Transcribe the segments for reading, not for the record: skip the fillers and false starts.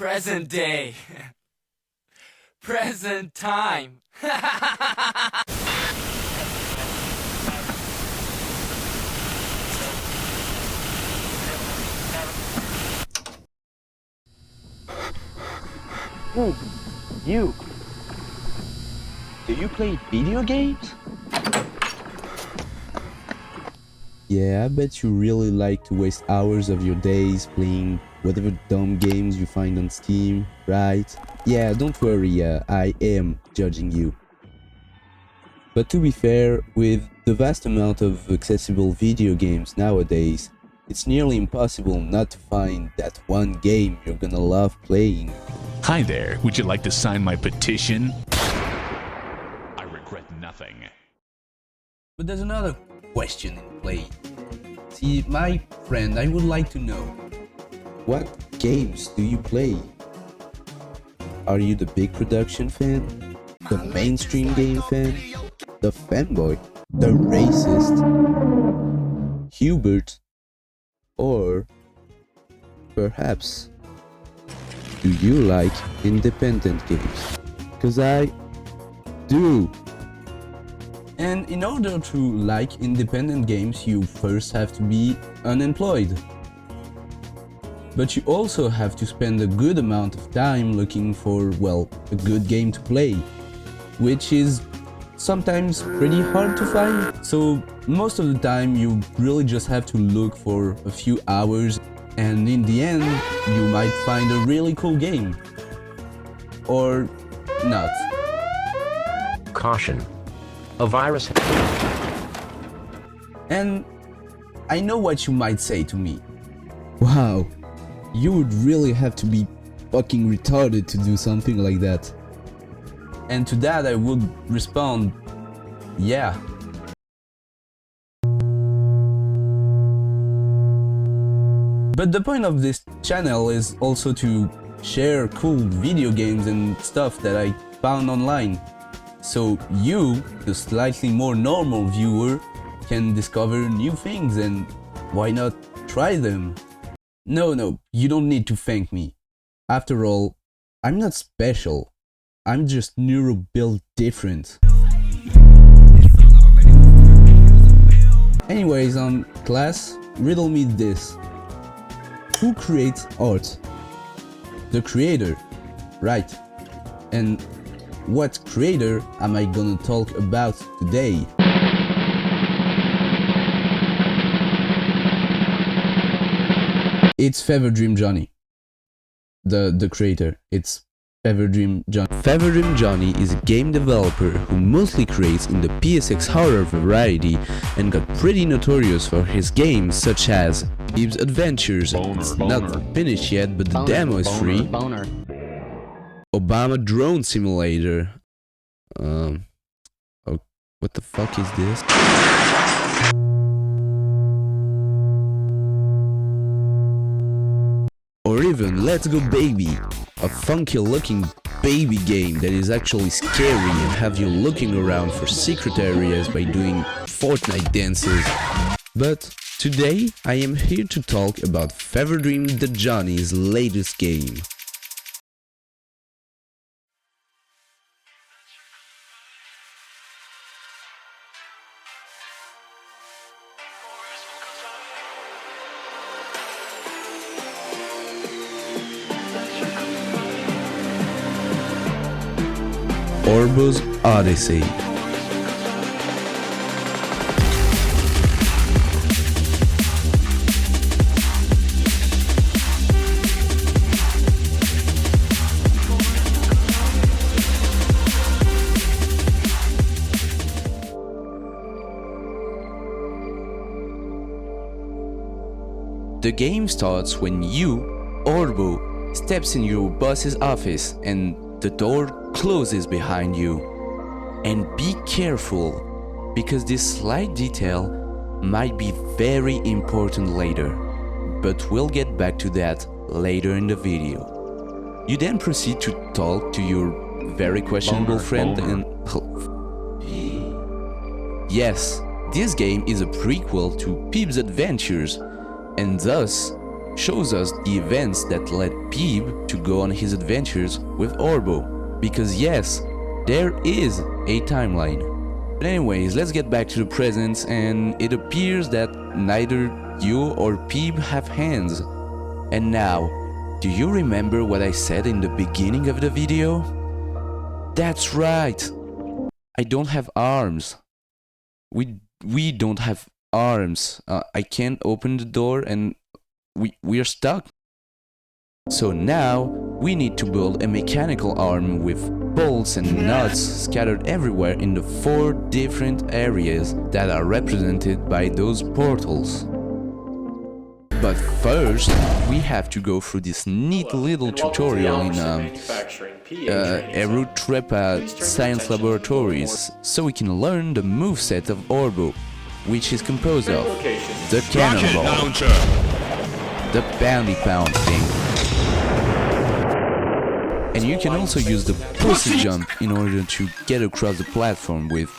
Present day. Present time. Hey, you. Do you play video games? Yeah, I bet you really like to waste hours of your days playing whatever dumb games you find on Steam, right? Yeah, don't worry, I am judging you. But to be fair, with the vast amount of accessible video games nowadays, it's nearly impossible not to find that one game you're gonna love playing. Hi there, would you like to sign my petition? I regret nothing. But there's another question in play. See, my friend, I would like to know, what games do you play? Are you the big production fan? The mainstream game fan? The fanboy? The racist? Hubert? Or perhaps, do you like independent games? Cause I do. And in order to like independent games, you first have to be unemployed. But you also have to spend a good amount of time looking for, well, a good game to play, which is sometimes pretty hard to find. So most of the time you really just have to look for a few hours, and in the end you might find a really cool game. Or not. Caution. A virus. And I know what you might say to me. Wow, you would really have to be fucking retarded to do something like that. And to that I would respond, yeah. But the point of this channel is also to share cool video games and stuff that I found online. So you, the slightly more normal viewer, can discover new things and why not try them? No, you don't need to thank me. After all, I'm not special. I'm just neuro-built different. Anyways, class, riddle me this. Who creates art? The creator, right? And what creator am I gonna talk about today? It's Feverdream Johnny. The creator. It's Feverdream Johnny. Feverdream Johnny is a game developer who mostly creates in the PSX horror variety and got pretty notorious for his games such as Peeb's Adventures. It's not finished yet, but the demo is free. Obama Drone Simulator. Oh, what the fuck is this? Or even Let's Go Baby, a funky looking baby game that is actually scary and have you looking around for secret areas by doing Fortnite dances. But today I am here to talk about Feverdream the Johnny's latest game. Orbo's Odyssey. The game starts when you, Orbo, steps in your boss's office and the door closes behind you. And be careful, because this slight detail might be very important later, but we'll get back to that later in the video. You then proceed to talk to your very questionable friend and... Yes, this game is a prequel to Peeb's Adventures, and thus shows us the events that led Peeb to go on his adventures with Orbo. Because yes, there is a timeline. But anyways, let's get back to the present, and it appears that neither you or Peeb have hands. And now, do you remember what I said in the beginning of the video? That's right! I don't have arms. We don't have arms. I can't open the door and we are stuck. So now we need to build a mechanical arm with bolts and nuts scattered everywhere in the 4 different areas that are represented by those portals. But first, we have to go through this neat little tutorial in Erutrepa Science Laboratories, so we can learn the moveset of Orbo, which is composed of the cannonball, the poundy pound thing, and you can also use the pussy jump in order to get across the platform with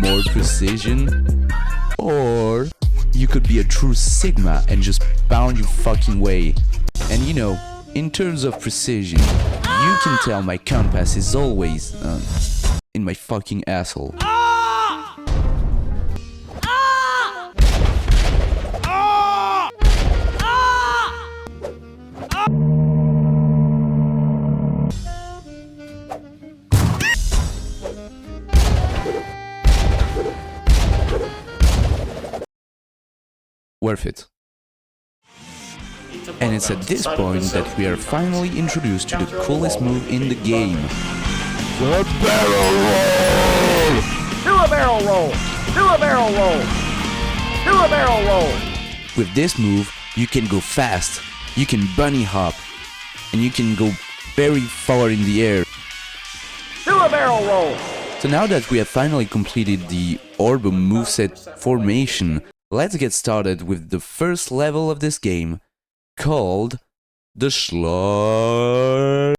more precision, or you could be a true Sigma and just pound your fucking way. And you know, in terms of precision, you can tell my compass is always in my fucking asshole. Worth it. And it's at this point that we are finally introduced to the coolest move in the game. The barrel roll! Do a barrel roll! Do a barrel roll! Do a barrel roll! With this move, you can go fast, you can bunny hop, and you can go very far in the air. Do a barrel roll! So now that we have finally completed the Orbo moveset formation, let's get started with the first level of this game, called the Schur.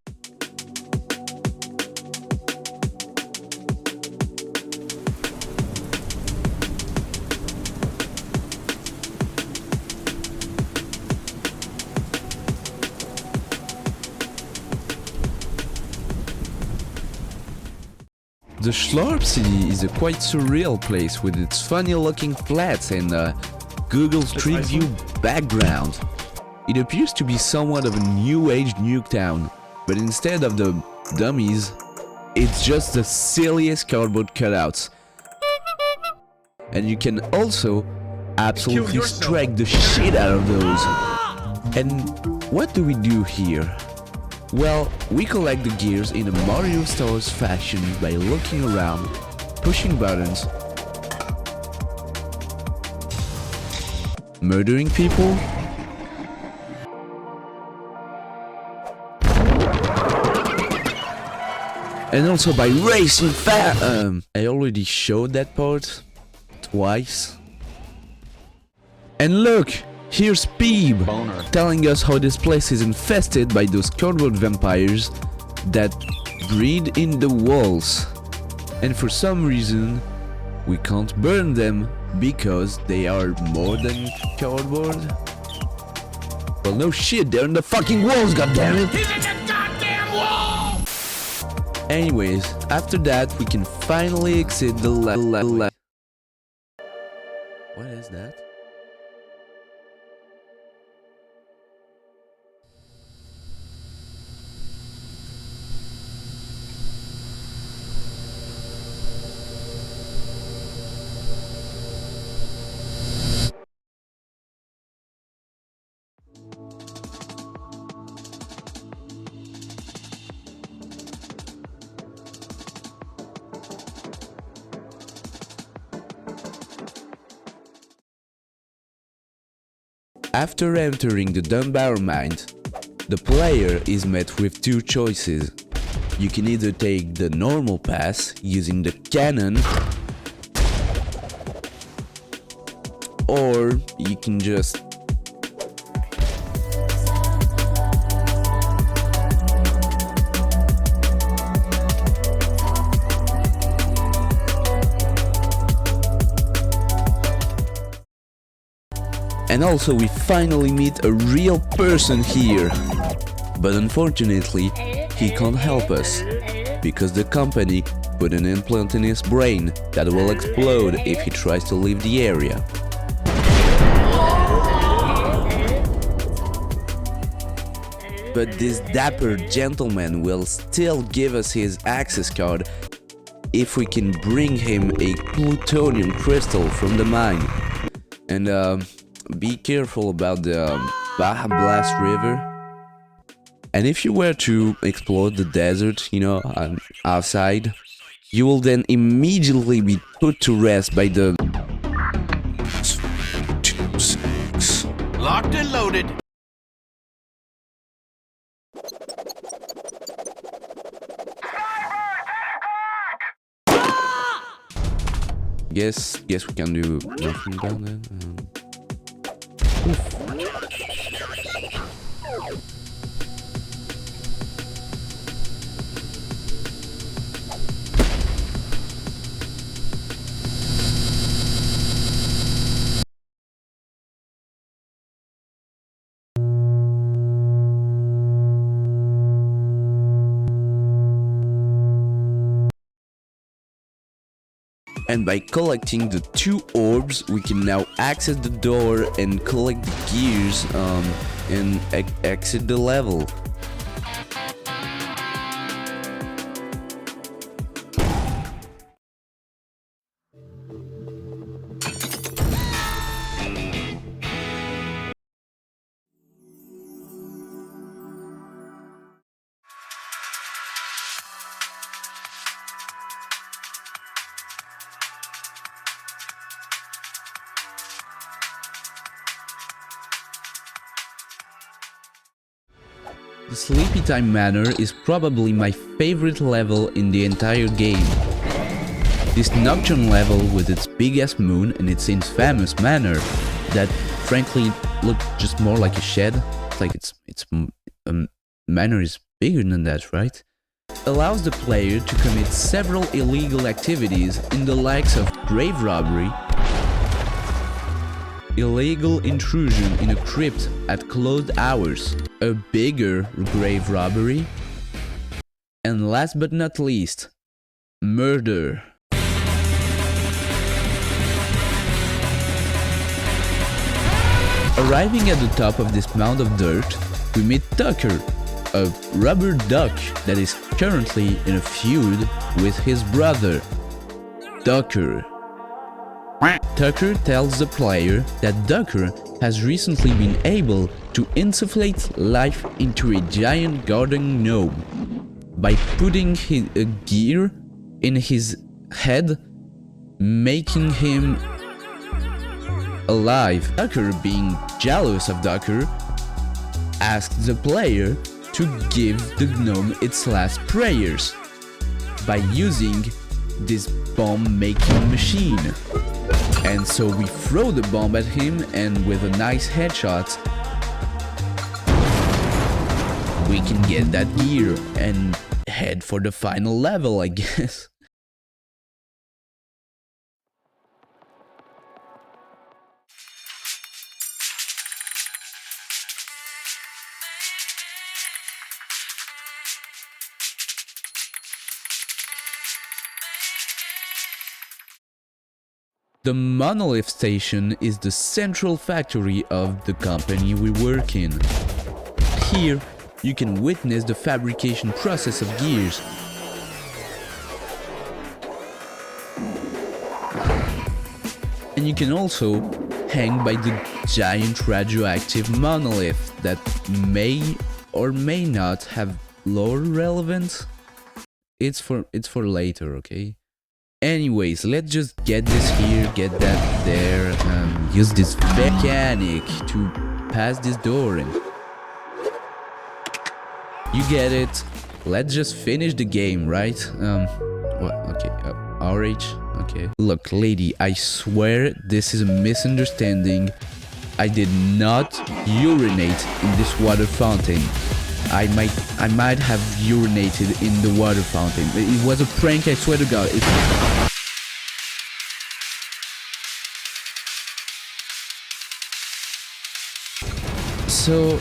The Schur City is a quite surreal place with its funny looking flats and Google Street View background. It appears to be somewhat of a new age Nuketown, but instead of the dummies, it's just the silliest cardboard cutouts. And you can also absolutely strike the shit out of those. And what do we do here? Well, we collect the gears in a Mario Stars fashion by looking around, pushing buttons, murdering people, and also by racing fast. I already showed that part twice. And look! Here's Peeb telling us how this place is infested by those cardboard vampires that breed in the walls. And for some reason, we can't burn them because they are more than cardboard. Well, no shit, they're in the fucking walls, goddammit! He's in the goddamn wall! Anyways, after that, we can finally exit the level. What is that? After entering the Dunbar Mine, the player is met with 2 choices. You can either take the normal path using the cannon, or you can just And also we finally meet a real person here. But unfortunately, he can't help us, because the company put an implant in his brain that will explode if he tries to leave the area. But this dapper gentleman will still give us his access card if we can bring him a plutonium crystal from the mine. And be careful about the Baja Blast River. And if you were to explore the desert, you know, outside, you will then immediately be put to rest by the... Locked and loaded. Guess we can do nothing about that. And by collecting the 2 orbs, we can now access the door and collect the gears and exit the level. The Sleepy Time Manor is probably my favorite level in the entire game. This nocturne level with its big-ass moon and its infamous manor that frankly looked just more like a shed. It's like its manor is bigger than that, right? Allows the player to commit several illegal activities in the likes of grave robbery, illegal intrusion in a crypt at closed hours, a bigger grave robbery, and last but not least, murder. Arriving at the top of this mound of dirt, we meet Tucker, a rubber duck that is currently in a feud with his brother, Ducker. Tucker tells the player that Ducker has recently been able to insufflate life into a giant garden gnome by putting a gear in his head, making him alive. Tucker, being jealous of Ducker, asks the player to give the gnome its last prayers by using this bomb-making machine. And so we throw the bomb at him, and with a nice headshot, we can get that gear and head for the final level, I guess. The monolith station is the central factory of the company we work in. Here, you can witness the fabrication process of gears. And you can also hang by the giant radioactive monolith that may or may not have lore relevance. It's for later, okay? Anyways, let's just get this here, get that there, use this mechanic to pass this door in. You get it. Let's just finish the game, right? What? Okay, RH, okay. Look, lady, I swear this is a misunderstanding. I did not urinate in this water fountain. I might have urinated in the water fountain. It was a prank, I swear to God. So,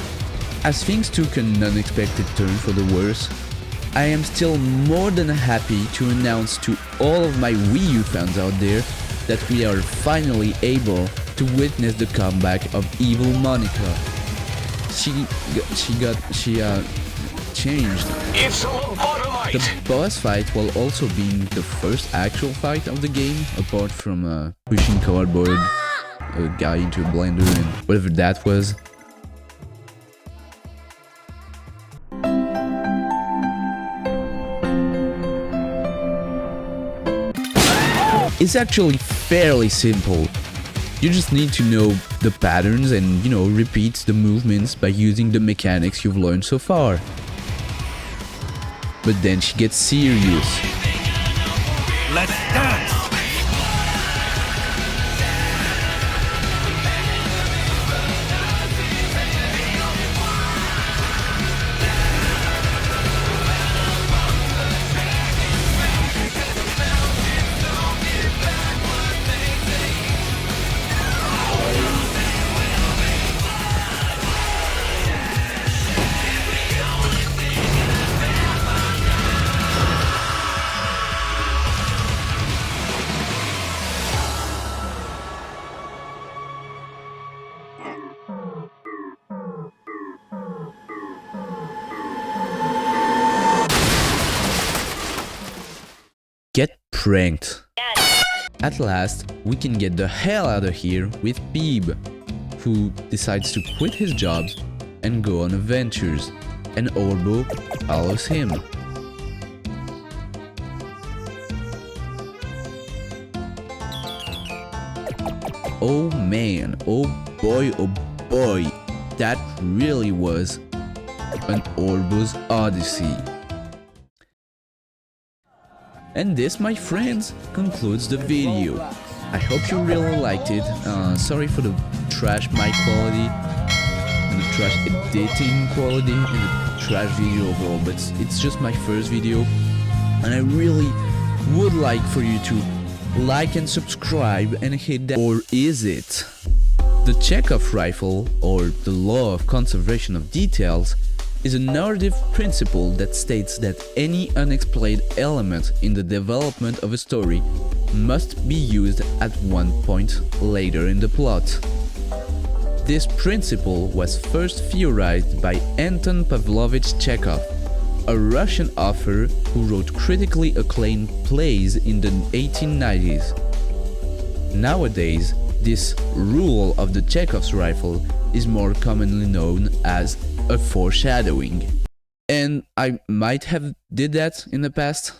as things took an unexpected turn for the worse, I am still more than happy to announce to all of my Wii U fans out there that we are finally able to witness the comeback of evil Monica. She changed. It's lobotomite! The boss fight will also be the first actual fight of the game, apart from pushing cardboard a guy into a blender and whatever that was. It's actually fairly simple. You just need to know the patterns and, you know, repeat the movements by using the mechanics you've learned so far. But then she gets serious. Let's dance! Get pranked. At last, we can get the hell out of here with Peeb, who decides to quit his job and go on adventures, and Orbo follows him. Oh man, oh boy, that really was an Orbo's Odyssey. And this, my friends, concludes the video. I hope you really liked it. Sorry for the trash mic quality, and the trash editing quality, and the trash video overall, but it's just my first video, and I really would like for you to like and subscribe and hit that. Or is it? The Chekhov rifle, or the law of conservation of details, is a narrative principle that states that any unexplained element in the development of a story must be used at one point later in the plot. This principle was first theorized by Anton Pavlovich Chekhov, a Russian author who wrote critically acclaimed plays in the 1890s. Nowadays, this rule of the Chekhov's rifle is more commonly known as a foreshadowing. And I might have did that in the past.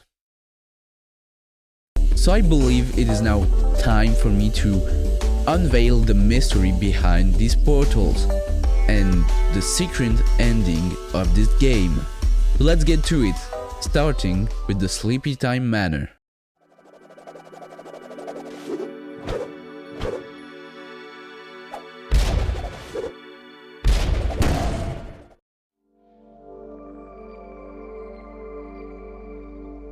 So I believe it is now time for me to unveil the mystery behind these portals and the secret ending of this game. So let's get to it, starting with the sleepy Time Manor.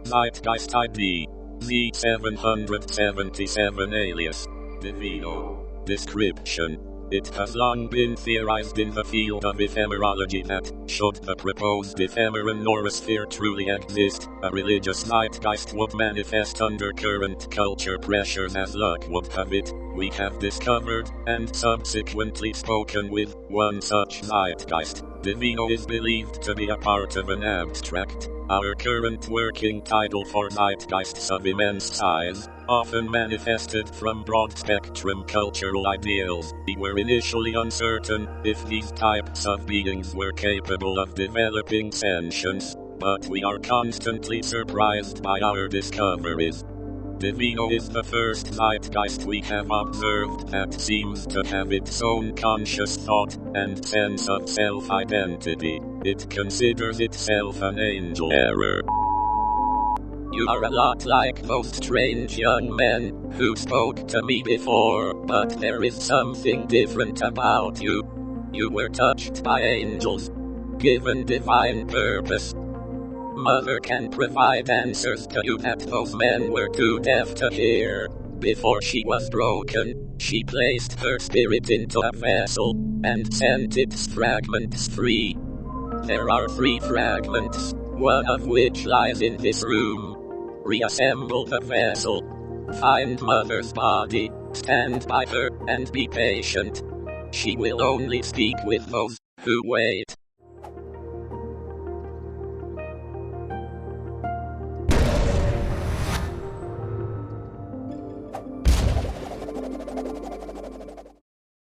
Zeitgeist ID Z777 alias Divino. Description: it has long been theorized in the field of ephemerology that, should the proposed ephemeron noosphere truly exist, a religious zeitgeist would manifest under current culture pressures as luck would have it. We have discovered, and subsequently spoken with, one such zeitgeist. Divino is believed to be a part of an abstract, our current working title for zeitgeists of immense size, often manifested from broad-spectrum cultural ideals. We were initially uncertain if these types of beings were capable of developing sentience, but we are constantly surprised by our discoveries. Divino is the first zeitgeist we have observed that seems to have its own conscious thought and sense of self-identity. It considers itself an angel error. You are a lot like those strange young men who spoke to me before, but there is something different about you. You were touched by angels, given divine purpose. Mother can provide answers to you that those men were too deaf to hear. Before she was broken, she placed her spirit into a vessel and sent its fragments free. There are 3 fragments, one of which lies in this room. Reassemble the vessel. Find Mother's body, stand by her, and be patient. She will only speak with those who wait.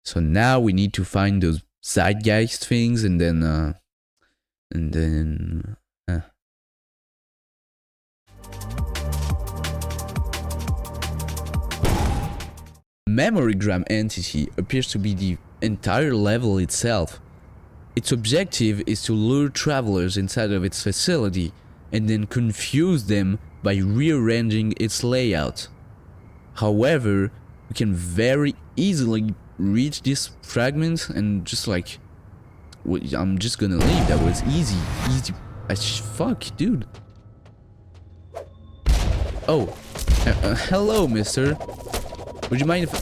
So now we need to find those zeitgeist things and then Memorygram entity appears to be the entire level itself. Its objective is to lure travelers inside of its facility and then confuse them by rearranging its layout. However, we can very easily reach these fragments and just like, I'm just gonna leave. That was easy as fuck, dude. Oh, hello, mister. Would you mind if...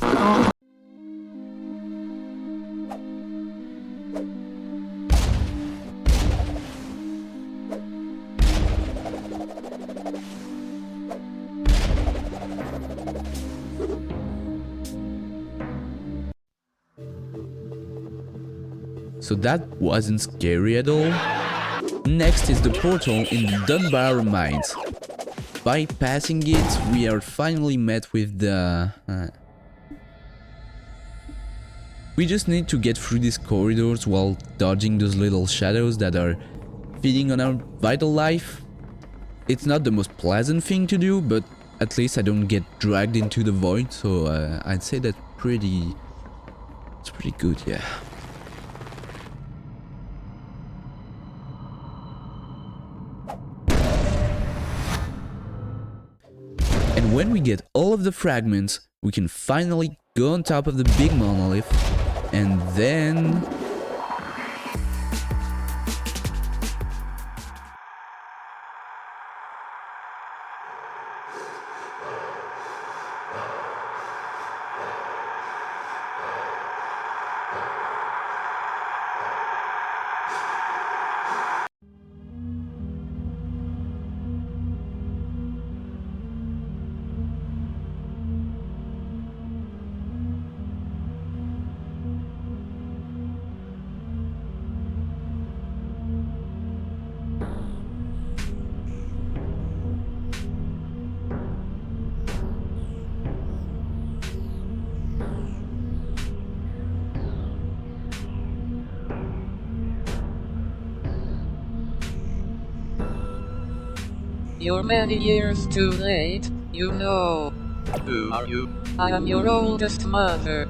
So that wasn't scary at all. Next is the portal in the Dunbar Mines. By passing it, we are finally met with the... We just need to get through these corridors while dodging those little shadows that are feeding on our vital life. It's not the most pleasant thing to do, but at least I don't get dragged into the void, so I'd say that's pretty... It's pretty good, yeah. And when we get all of the fragments, we can finally go on top of the big monolith, and then... You're many years too late, you know. Who are you? I am your oldest mother.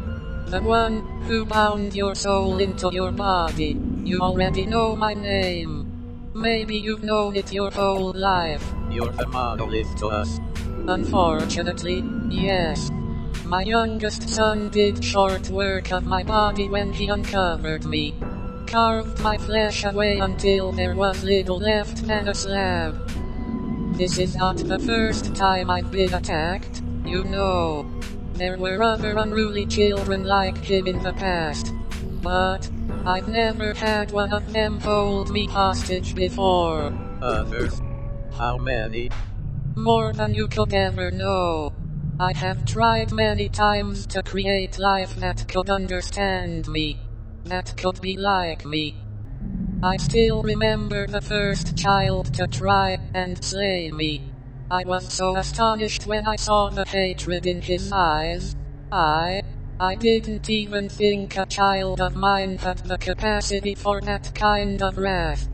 The one who bound your soul into your body. You already know my name. Maybe you've known it your whole life. You're the monolith to us. Unfortunately, yes. My youngest son did short work of my body when he uncovered me. Carved my flesh away until there was little left than a slab. This is not the first time I've been attacked, you know. There were other unruly children like him in the past. But I've never had one of them hold me hostage before. Others? How many? More than you could ever know. I have tried many times to create life that could understand me. That could be like me. I still remember the first child to try and slay me. I was so astonished when I saw the hatred in his eyes. I didn't even think a child of mine had the capacity for that kind of wrath.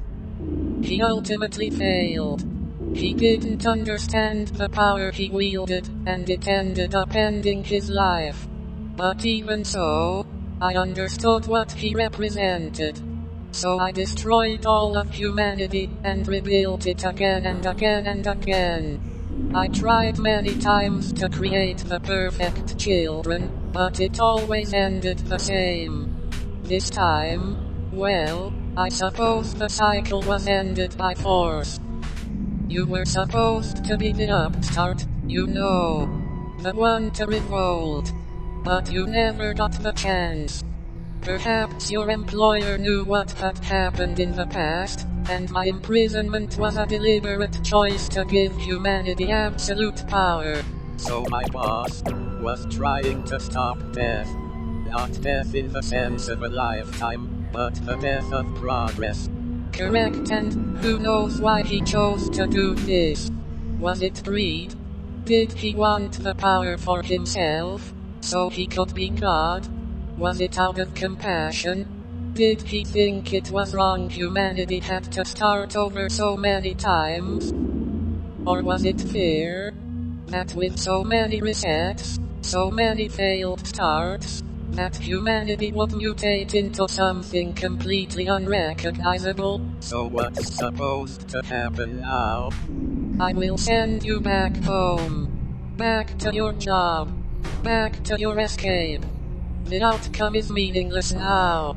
He ultimately failed. He didn't understand the power he wielded, and it ended up ending his life. But even so, I understood what he represented. So I destroyed all of humanity and rebuilt it again and again and again. I tried many times to create the perfect children, but it always ended the same. This time, well, I suppose the cycle was ended by force. You were supposed to be the upstart, you know. the one to revolt. But you never got the chance. Perhaps your employer knew what had happened in the past, and my imprisonment was a deliberate choice to give humanity absolute power. So my boss was trying to stop death. Not death in the sense of a lifetime, but the death of progress. Correct, and who knows why he chose to do this? Was it greed? Did he want the power for himself, so he could be God? Was it out of compassion? Did he think it was wrong humanity had to start over so many times? Or was it fear? That with so many resets, so many failed starts, that humanity would mutate into something completely unrecognizable? So what's supposed to happen now? I will send you back home. Back to your job. Back to your escape. The outcome is meaningless now.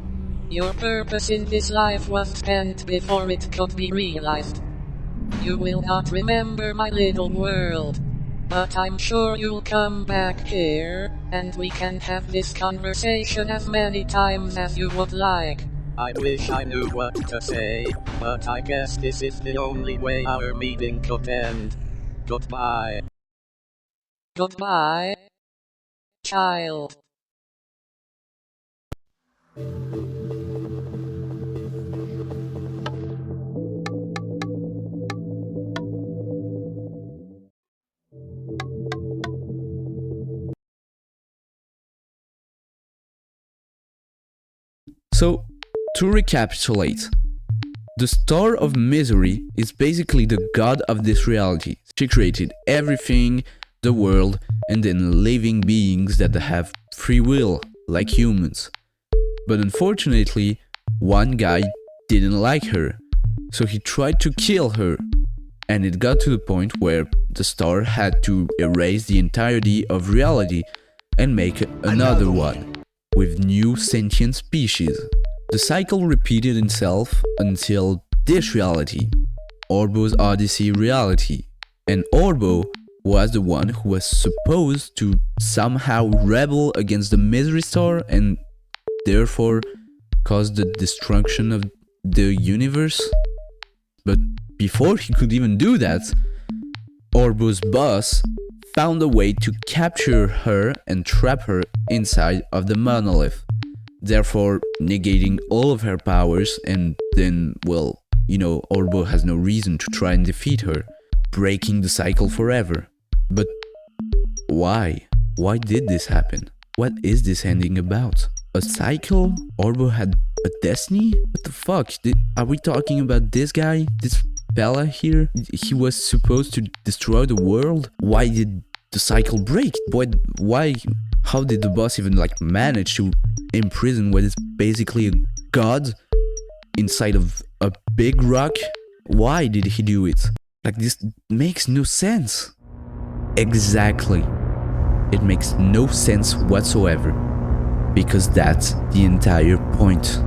Your purpose in this life was spent before it could be realized. You will not remember my little world. But I'm sure you'll come back here, and we can have this conversation as many times as you would like. I wish I knew what to say, but I guess this is the only way our meeting could end. Goodbye. Goodbye, child. So, to recapitulate, the Star of Misery is basically the god of this reality. She created everything, the world, and then living beings that have free will, like humans. But unfortunately, one guy didn't like her, so he tried to kill her. And it got to the point where the star had to erase the entirety of reality and make another one, with new sentient species. The cycle repeated itself until this reality, Orbo's Odyssey reality. And Orbo was the one who was supposed to somehow rebel against the Misery Star and therefore cause the destruction of the universe. But before he could even do that, Orbo's boss found a way to capture her and trap her inside of the monolith, therefore negating all of her powers, and then, well, you know, Orbo has no reason to try and defeat her, breaking the cycle forever. But why? Why did this happen? What is this ending about? A cycle? Orbo had a destiny? What the fuck? Are we talking about this guy? This fella here? He was supposed to destroy the world? Why did the cycle break? Why? How did the boss even like manage to imprison what is basically a god inside of a big rock? Why did he do it? Like, this makes no sense. Exactly. It makes no sense whatsoever. Because that's the entire point.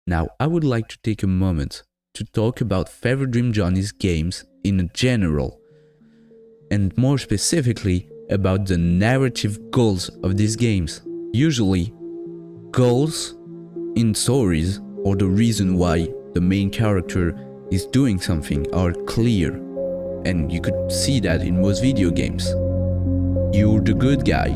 Now, I would like to take a moment to talk about Feverdream Johnny's games in general, and more specifically about the narrative goals of these games. Usually, goals in stories, or the reason why the main character is doing something, are clear, and you could see that in most video games. You're the good guy,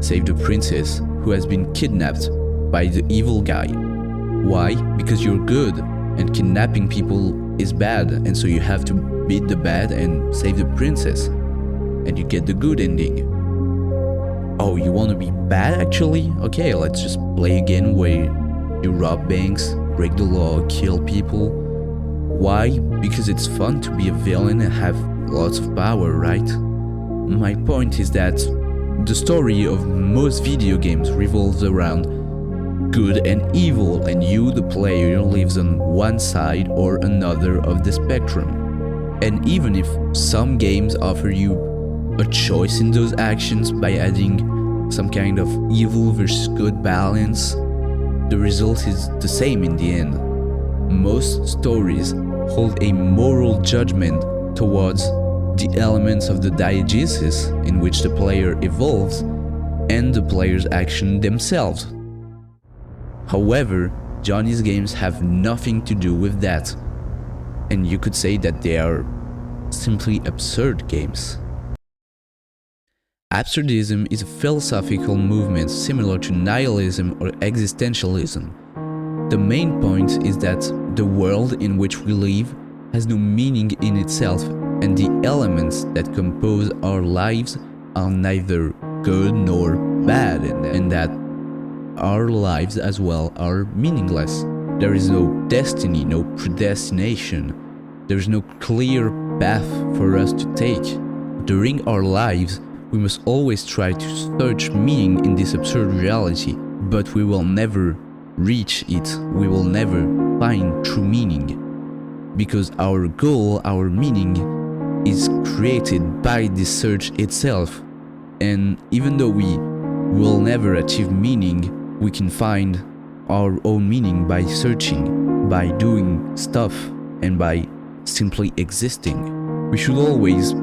save the princess who has been kidnapped by the evil guy. Why? Because you're good, and kidnapping people is bad, and so you have to beat the bad and save the princess, and you get the good ending. Oh, you want to be bad actually? Okay, let's just play a game where you rob banks, break the law, kill people. Why? Because it's fun to be a villain and have lots of power, right? My point is that the story of most video games revolves around good and evil, and you, the player, lives on one side or another of the spectrum. And even if some games offer you a choice in those actions by adding some kind of evil versus good balance, the result is the same in the end. Most stories hold a moral judgment towards the elements of the diegesis in which the player evolves and the player's action themselves. However, Johnny's games have nothing to do with that, and you could say that they are simply absurd games. Absurdism is a philosophical movement similar to nihilism or existentialism. The main point is that the world in which we live has no meaning in itself, and the elements that compose our lives are neither good nor bad, and that our lives as well are meaningless. There is no destiny, no predestination. There is no clear path for us to take. During our lives, we must always try to search meaning in this absurd reality, but we will never reach it. We will never find true meaning. Because our goal, our meaning, is created by this search itself. And even though we will never achieve meaning, we can find our own meaning by searching, by doing stuff, and by simply existing. We should always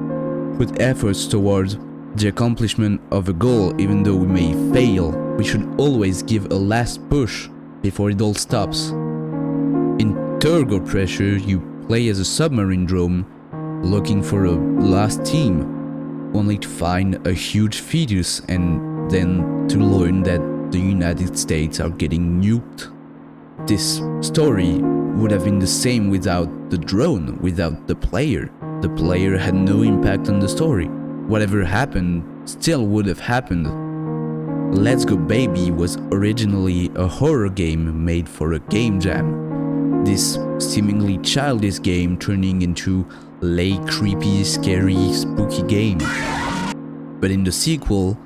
put efforts towards the accomplishment of a goal, even though we may fail. We should always give a last push before it all stops. In Turbo Pressure, you play as a submarine drone looking for a lost team, only to find a huge fetus and then to learn that the United States are getting nuked. This story would have been the same without the drone, without the player. The player had no impact on the story. Whatever happened still would have happened. Let's Go Baby was originally a horror game made for a game jam. This seemingly childish game turning into a creepy, scary, spooky game. But in the sequel,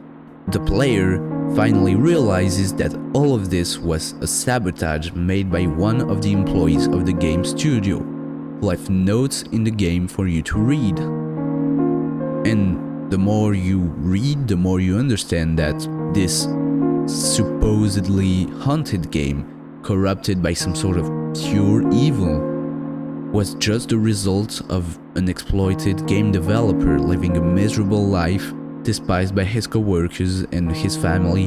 the player finally realizes that all of this was a sabotage made by one of the employees of the game studio, who left notes in the game for you to read. And the more you read, the more you understand that this supposedly haunted game, corrupted by some sort of pure evil, was just the result of an exploited game developer living a miserable life, despised by his co-workers and his family,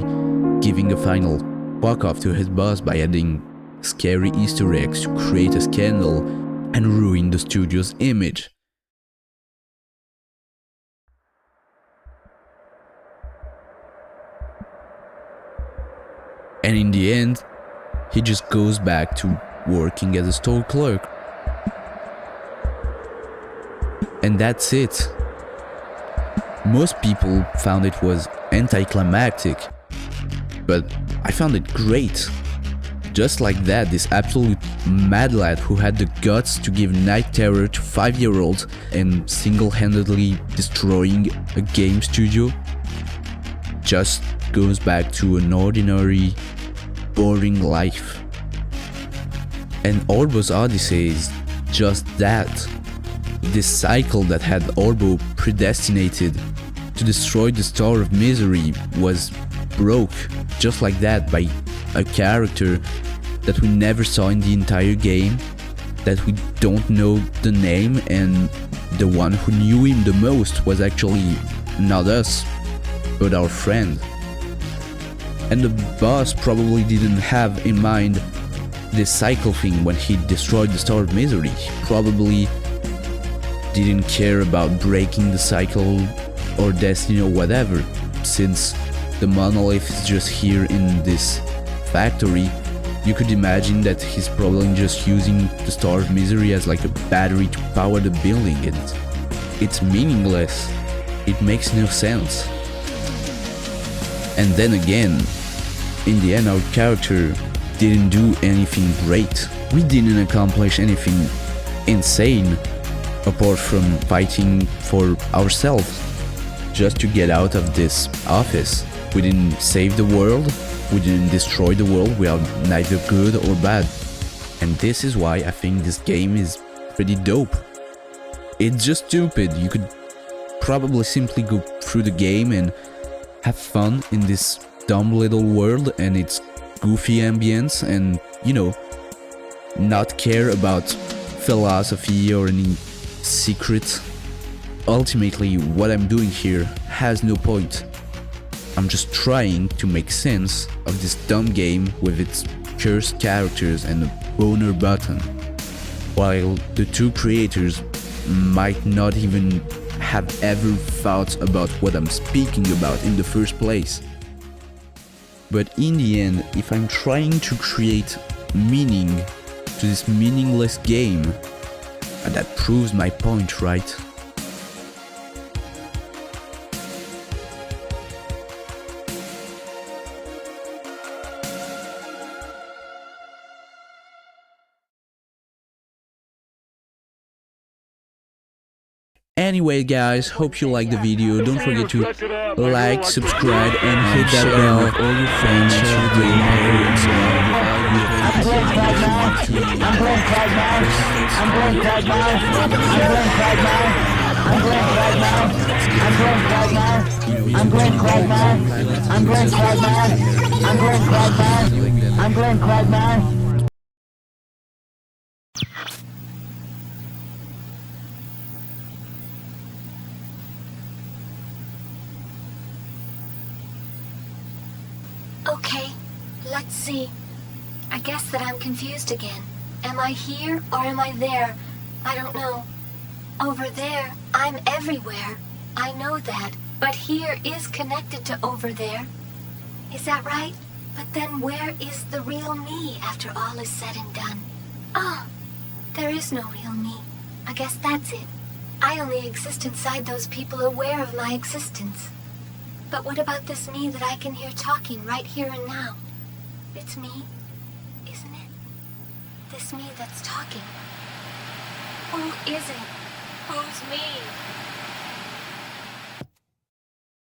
giving a final fuck-off to his boss by adding scary Easter eggs to create a scandal and ruin the studio's image. And in the end, he just goes back to working as a store clerk. And that's it. Most people found it was anticlimactic, but I found it great. Just like that, this absolute mad lad who had the guts to give night terror to 5-year-olds and single-handedly destroying a game studio just goes back to an ordinary, boring life. And Orbo's Odyssey is just that. This cycle that had Orbo predestinated to destroy the Star of Misery was broke just like that by a character that we never saw in the entire game, that we don't know the name, and the one who knew him the most was actually not us, but our friend. And the boss probably didn't have in mind this cycle thing when he destroyed the Star of Misery. He probably didn't care about breaking the cycle or destiny or whatever, since the monolith is just here in this factory. You could imagine that he's probably just using the Star of Misery as like a battery to power the building, and it's meaningless. It makes no sense. And then again, in the end, our character didn't do anything great. We didn't accomplish anything insane apart from fighting for ourselves just to get out of this office. We didn't save the world, we didn't destroy the world, we are neither good or bad. And this is why I think this game is pretty dope. It's just stupid. You could probably simply go through the game and have fun in this dumb little world, and it's goofy ambience and, you know, not care about philosophy or any secret. Ultimately, what I'm doing here has no point. I'm just trying to make sense of this dumb game with its cursed characters and a boner button, while the two creators might not even have ever thought about what I'm speaking about in the first place. But in the end, if I'm trying to create meaning to this meaningless game, that proves my point, right? Anyway guys, hope you liked the video. Don't forget to like, subscribe, and hit that bell with all your friends. Share the I'm Glenn Craigmire. Okay, let's see. I guess that I'm confused again. Am I here or am I there? I don't know. Over there, I'm everywhere. I know that. But here is connected to over there. Is that right? But then where is the real me after all is said and done? Oh, there is no real me. I guess that's it. I only exist inside those people aware of my existence. But what about this me that I can hear talking right here and now? It's me, isn't it? This me that's talking. Who is it? Who's me?